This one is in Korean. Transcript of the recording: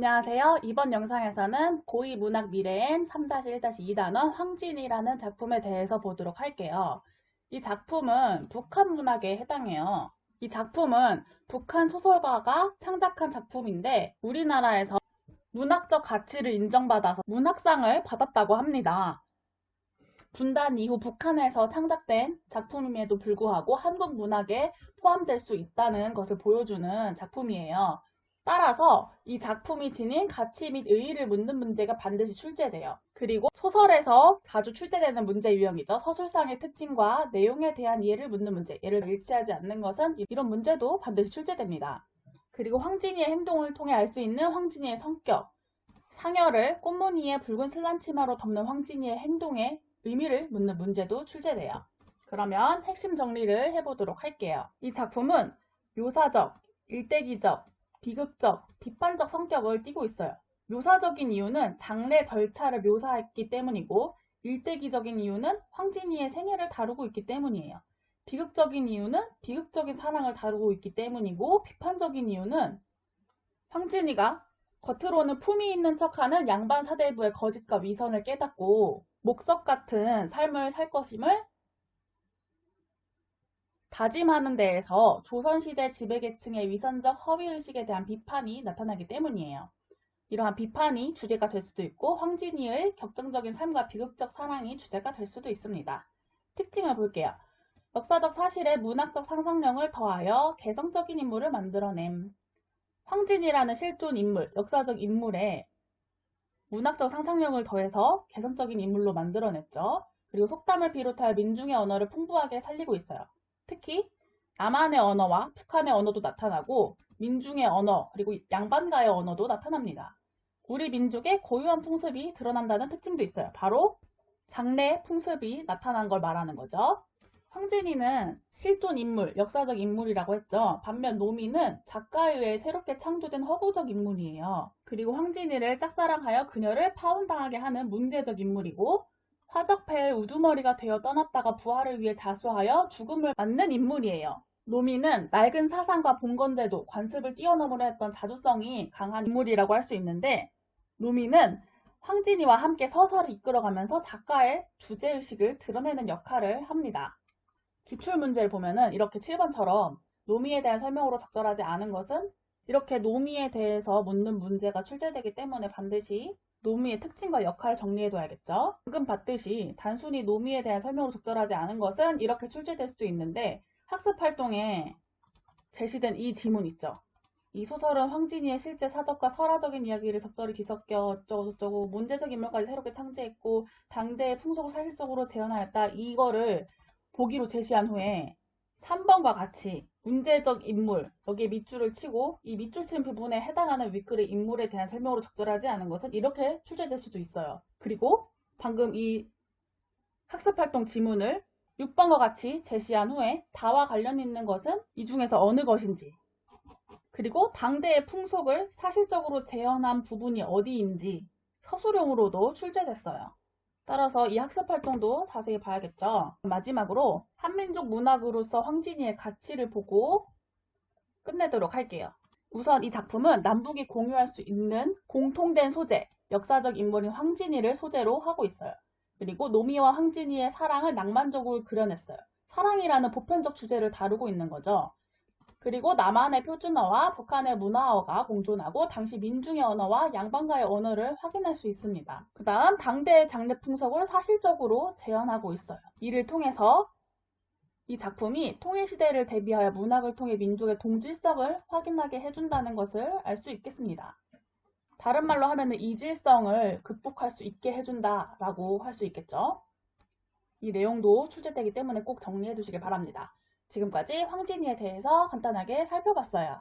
안녕하세요. 이번 영상에서는 고2 문학 미래엔 3-1-2단원 황진이라는 작품에 대해서 보도록 할게요. 이 작품은 북한 문학에 해당해요. 이 작품은 북한 소설가가 창작한 작품인데 우리나라에서 문학적 가치를 인정받아서 문학상을 받았다고 합니다. 분단 이후 북한에서 창작된 작품임에도 불구하고 한국 문학에 포함될 수 있다는 것을 보여주는 작품이에요. 따라서 이 작품이 지닌 가치 및 의의를 묻는 문제가 반드시 출제돼요. 그리고 소설에서 자주 출제되는 문제 유형이죠. 서술상의 특징과 내용에 대한 이해를 묻는 문제. 예를 들어 일치하지 않는 것은 이런 문제도 반드시 출제됩니다. 그리고 황진이의 행동을 통해 알 수 있는 황진이의 성격. 상여를 꽃무늬의 붉은 슬란 치마로 덮는 황진이의 행동에 의미를 묻는 문제도 출제돼요. 그러면 핵심 정리를 해보도록 할게요. 이 작품은 묘사적, 일대기적, 비극적, 비판적 성격을 띠고 있어요. 묘사적인 이유는 장례 절차를 묘사했기 때문이고 일대기적인 이유는 황진이의 생애를 다루고 있기 때문이에요. 비극적인 이유는 비극적인 사랑을 다루고 있기 때문이고 비판적인 이유는 황진이가 겉으로는 품위 있는 척하는 양반 사대부의 거짓과 위선을 깨닫고 목석 같은 삶을 살 것임을 다짐하는 데에서 조선시대 지배계층의 위선적 허위의식에 대한 비판이 나타나기 때문이에요. 이러한 비판이 주제가 될 수도 있고 황진이의 격정적인 삶과 비극적 사랑이 주제가 될 수도 있습니다. 특징을 볼게요. 역사적 사실에 문학적 상상력을 더하여 개성적인 인물을 만들어냄. 황진이라는 실존 인물, 역사적 인물에 문학적 상상력을 더해서 개성적인 인물로 만들어냈죠. 그리고 속담을 비롯하여 민중의 언어를 풍부하게 살리고 있어요. 특히 남한의 언어와 북한의 언어도 나타나고 민중의 언어 그리고 양반가의 언어도 나타납니다. 우리 민족의 고유한 풍습이 드러난다는 특징도 있어요. 바로 장래 풍습이 나타난 걸 말하는 거죠. 황진이는 실존 인물, 역사적 인물이라고 했죠. 반면 노미는 작가에 의해 새롭게 창조된 허구적 인물이에요. 그리고 황진이를 짝사랑하여 그녀를 파혼당하게 하는 문제적 인물이고 화적패의 우두머리가 되어 떠났다가 부활을 위해 자수하여 죽음을 맞는 인물이에요. 노미는 낡은 사상과 봉건제도, 관습을 뛰어넘으려 했던 자주성이 강한 인물이라고 할 수 있는데 노미는 황진이와 함께 서사를 이끌어가면서 작가의 주제의식을 드러내는 역할을 합니다. 기출문제를 보면은 이렇게 7번처럼 노미에 대한 설명으로 적절하지 않은 것은 이렇게 노미에 대해서 묻는 문제가 출제되기 때문에 반드시 노미의 특징과 역할을 정리해둬야겠죠. 방금 봤듯이 단순히 노미에 대한 설명으로 적절하지 않은 것은 이렇게 출제될 수도 있는데 학습활동에 제시된 이 지문 있죠. 이 소설은 황진이의 실제 사적과 설화적인 이야기를 적절히 뒤섞여 어쩌고저쩌고 문제적 인물까지 새롭게 창제했고 당대의 풍속을 사실적으로 재현하였다. 이거를 보기로 제시한 후에 3번과 같이 문제적 인물, 여기에 밑줄을 치고 이 밑줄 친 부분에 해당하는 윗글의 인물에 대한 설명으로 적절하지 않은 것은 이렇게 출제될 수도 있어요. 그리고 방금 이 학습활동 지문을 6번과 같이 제시한 후에 다와 관련 있는 것은 이 중에서 어느 것인지 그리고 당대의 풍속을 사실적으로 재현한 부분이 어디인지 서술형으로도 출제됐어요. 따라서 이 학습활동도 자세히 봐야겠죠. 마지막으로 한민족 문학으로서 황진이의 가치를 보고 끝내도록 할게요. 우선 이 작품은 남북이 공유할 수 있는 공통된 소재, 역사적 인물인 황진이를 소재로 하고 있어요. 그리고 노미와 황진이의 사랑을 낭만적으로 그려냈어요. 사랑이라는 보편적 주제를 다루고 있는 거죠. 그리고 남한의 표준어와 북한의 문화어가 공존하고 당시 민중의 언어와 양반가의 언어를 확인할 수 있습니다. 그 다음 당대의 장례 풍속을 사실적으로 재현하고 있어요. 이를 통해서 이 작품이 통일시대를 대비하여 문학을 통해 민족의 동질성을 확인하게 해준다는 것을 알 수 있겠습니다. 다른 말로 하면 이질성을 극복할 수 있게 해준다라고 할 수 있겠죠. 이 내용도 출제되기 때문에 꼭 정리해 두시길 바랍니다. 지금까지 황진이에 대해서 간단하게 살펴봤어요.